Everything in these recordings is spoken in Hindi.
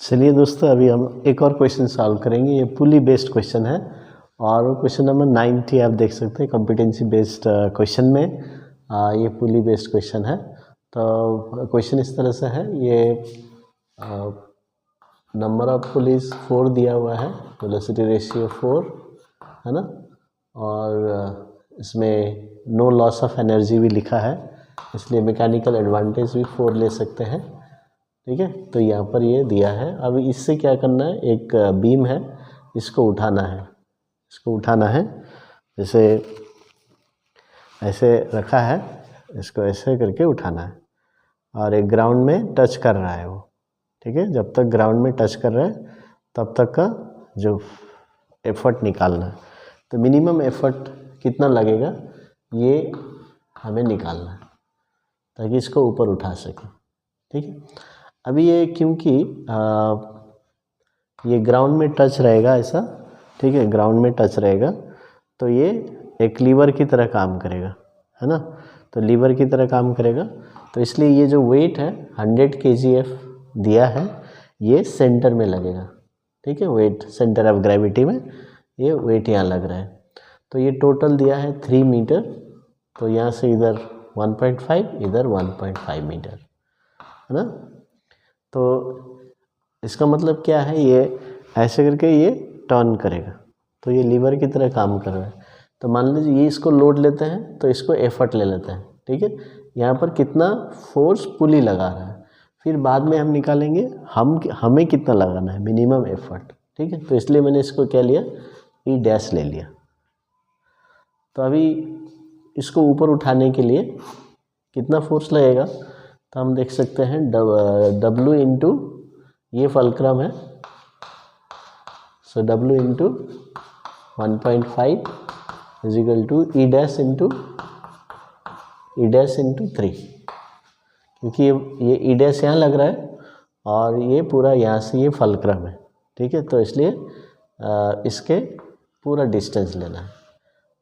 चलिए दोस्तों, अभी हम एक और क्वेश्चन सॉल्व करेंगे। ये पुली बेस्ड क्वेश्चन है और क्वेश्चन नंबर 90 आप देख सकते हैं। कॉम्पिटेंसी बेस्ड क्वेश्चन में ये पुली बेस्ड क्वेश्चन है। तो क्वेश्चन इस तरह से है, ये नंबर ऑफ पुलीज 4 दिया हुआ है, वेलोसिटी रेशियो 4 है ना, और इसमें नो लॉस ऑफ एनर्जी भी लिखा है, इसलिए मैकेनिकल एडवांटेज भी 4 ले सकते हैं। ठीक है, तो यहाँ पर ये दिया है। अब इससे क्या करना है, एक बीम है, इसको उठाना है। इसको उठाना है, जैसे ऐसे रखा है, इसको ऐसे करके उठाना है और एक ग्राउंड में टच कर रहा है वो। ठीक है, जब तक ग्राउंड में टच कर रहा है तब तक का जो एफर्ट निकालना है। तो मिनिमम एफर्ट कितना लगेगा ये हमें निकालना है ताकि इसको ऊपर उठा सकें। ठीक है, अभी ये क्योंकि ये ग्राउंड में टच रहेगा ऐसा, ठीक है, ग्राउंड में टच रहेगा तो ये एक लीवर की तरह काम करेगा, है ना। तो लीवर की तरह काम करेगा, तो इसलिए ये जो वेट है 100 kgf दिया है, ये सेंटर में लगेगा। ठीक है, वेट सेंटर ऑफ ग्रेविटी में ये वेट यहाँ लग रहा है। तो ये टोटल दिया है 3 मीटर, तो यहाँ से इधर 1.5, इधर 1.5 मीटर, है ना। तो इसका मतलब क्या है, ये ऐसे करके ये टर्न करेगा, तो ये लीवर की तरह काम कर रहा है। तो मान लीजिए ये इसको लोड लेते हैं, तो इसको एफर्ट ले लेते हैं। ठीक है, यहाँ पर कितना फोर्स पुली लगा रहा है, फिर बाद में हम निकालेंगे हमें कितना लगाना है, मिनिमम एफर्ट। ठीक है, तो इसलिए मैंने इसको क्या लिया, ई डैश ले लिया। तो अभी इसको ऊपर उठाने के लिए कितना फोर्स लगेगा, तो हम देख सकते हैं W इंटू ये फलक्रम है, so W into 1.5 is equal to E dash into 3, क्योंकि ये ई डैश यहाँ लग रहा है और ये पूरा यहाँ से ये फलक्रम है। ठीक है, तो इसलिए इसके पूरा डिस्टेंस लेना है।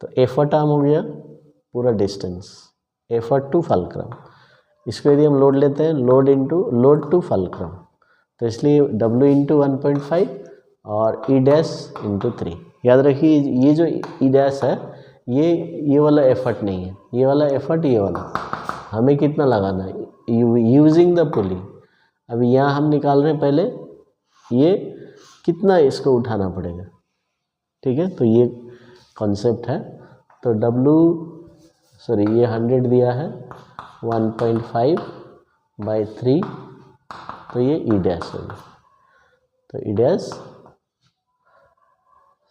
तो एफर्ट आर्म हो गया पूरा डिस्टेंस, एफर्ट टू फलक्रम। इसको यदि हम लोड लेते हैं, लोड टू फलक्रम, तो इसलिए W इंटू 1.5 और ई डैश इंटू 3। याद रखिए ये जो ई डैश है ये वाला एफर्ट नहीं है, ये वाला एफर्ट, ये वाला हमें कितना लगाना है यूजिंग द पुली। अभी यहाँ हम निकाल रहे हैं, पहले ये कितना इसको उठाना पड़ेगा। ठीक है, तो ये कॉन्सेप्ट है। तो ये 100 दिया है, 1.5/3, तो ये ई डैश हो गया। तो ई डैश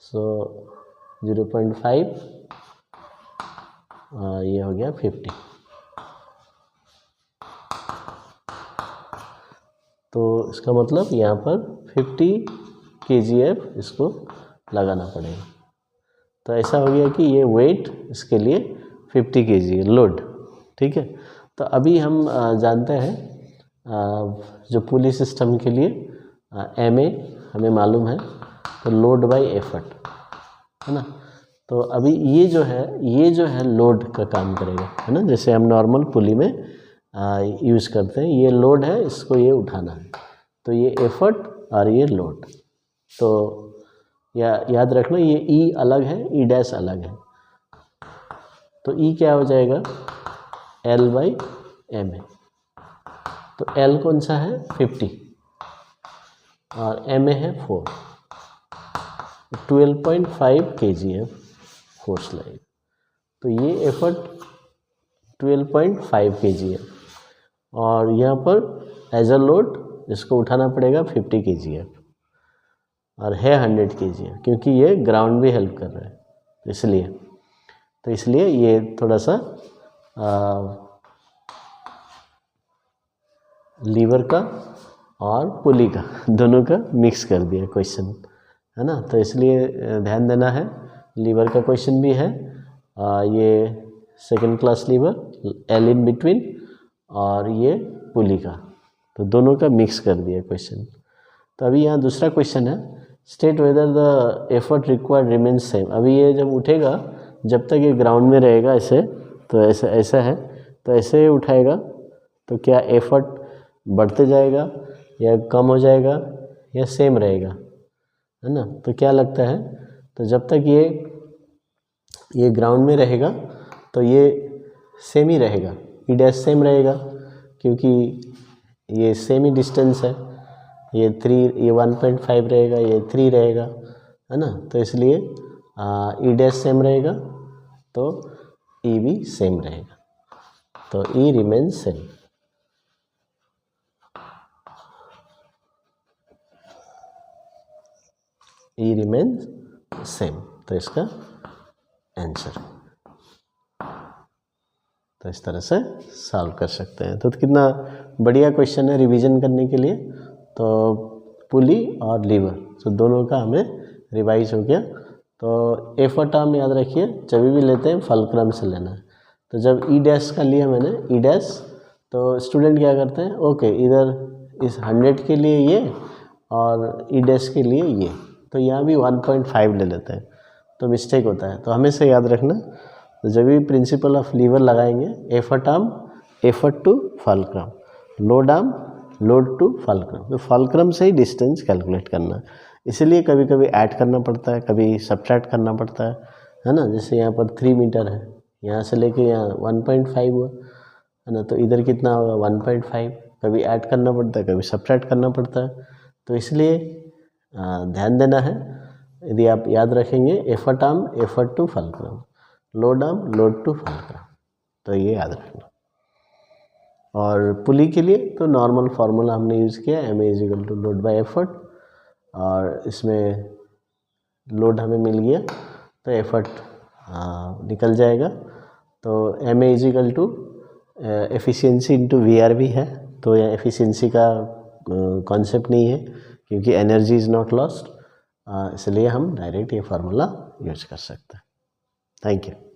0.5, ये हो गया 50। तो इसका मतलब यहाँ पर 50 kgf इसको लगाना पड़ेगा। तो ऐसा हो गया कि ये वेट इसके लिए 50 kg लोड। ठीक है, तो अभी हम जानते हैं जो पुली सिस्टम के लिए MA हमें मालूम है, तो लोड बाय एफर्ट, है ना। तो अभी ये जो है लोड का काम करेगा, है ना। जैसे हम नॉर्मल पुली में यूज़ करते हैं, ये लोड है, इसको ये उठाना है, तो ये एफर्ट और ये लोड। तो याद रखना, ये ई अलग है, ई डैश अलग है। तो ई क्या हो जाएगा, L/MA। तो L कौन सा है, 50, और MA है 4, 12.5 kgf फोर्स लगेगा। तो ये एफर्ट 12.5 kgf, और यहाँ पर एज अ लोड इसको उठाना पड़ेगा 50 kgf, और है 100 kgf, क्योंकि ये ग्राउंड भी हेल्प कर रहा है, इसलिए ये थोड़ा सा लीवर का और पुली का दोनों का मिक्स कर दिया क्वेश्चन, है ना। तो इसलिए ध्यान देना है, लीवर का क्वेश्चन भी है, ये second class lever, L in between, और ये पुली का, तो दोनों का मिक्स कर दिया क्वेश्चन। तो अभी यहाँ दूसरा क्वेश्चन है, state whether the effort required remains same. अभी ये जब उठेगा, जब तक ये ग्राउंड में रहेगा ऐसे, तो ऐसा है, तो ऐसे उठाएगा, तो क्या एफर्ट बढ़ते जाएगा या कम हो जाएगा या सेम रहेगा, है ना। तो क्या लगता है, तो जब तक ये ग्राउंड में रहेगा तो ये सेम ही रहेगा, ई डैश सेम रहेगा क्योंकि ये सेम ही डिस्टेंस है, ये 1.5 रहेगा, ये 3 रहेगा, है ना। तो इसलिए ई डैश सेम रहेगा तो ई भी सेम रहेगा, तो ई रिमेन्स सेम। ई रिमेन्स सेम, तो इसका आंसर। तो इस तरह से सॉल्व कर सकते हैं। तो कितना बढ़िया क्वेश्चन है रिवीजन करने के लिए। तो पुली और लीवर, तो दोनों का हमें रिवाइज हो गया। तो एफर टर्म याद रखिए, जब भी लेते हैं फलक्रम से लेना है। तो जब ई डैश का लिया मैंने, ई डैश, तो स्टूडेंट क्या करते हैं, ओके इधर इस 100 के लिए ये और ई डैश के लिए ये, तो यहाँ भी 1.5 ले लेते हैं, तो मिस्टेक होता है। तो हमेशा याद रखना, तो जब भी प्रिंसिपल ऑफ लीवर लगाएंगे, effort arm effort to fulcrum, load arm load to fulcrum, तो फलक्रम से ही डिस्टेंस कैलकुलेट करना है। इसीलिए कभी कभी ऐड करना पड़ता है, कभी सब्ट्रैक्ट करना पड़ता है ना। जैसे यहाँ पर 3 मीटर है, यहाँ से लेके यहाँ 1.5 हुआ, है ना। तो इधर कितना होगा 1.5, कभी ऐड करना पड़ता है, कभी सब्ट्रैक्ट करना पड़ता है। तो इसलिए ध्यान देना है। यदि आप याद रखेंगे, effort arm effort to fulcrum, load arm load to fulcrum, तो ये याद रखना। और पुली के लिए तो नॉर्मल फार्मूला हमने यूज़ किया, M is equal to load by effort, और इसमें लोड हमें मिल गया तो एफर्ट निकल जाएगा। तो M is equal to efficiency into V R भी है, तो यह एफिशिएंसी का कॉन्सेप्ट नहीं है क्योंकि एनर्जी इज़ नॉट लॉस्ट, इसलिए हम डायरेक्ट ये फार्मूला यूज कर सकते हैं। Thank you.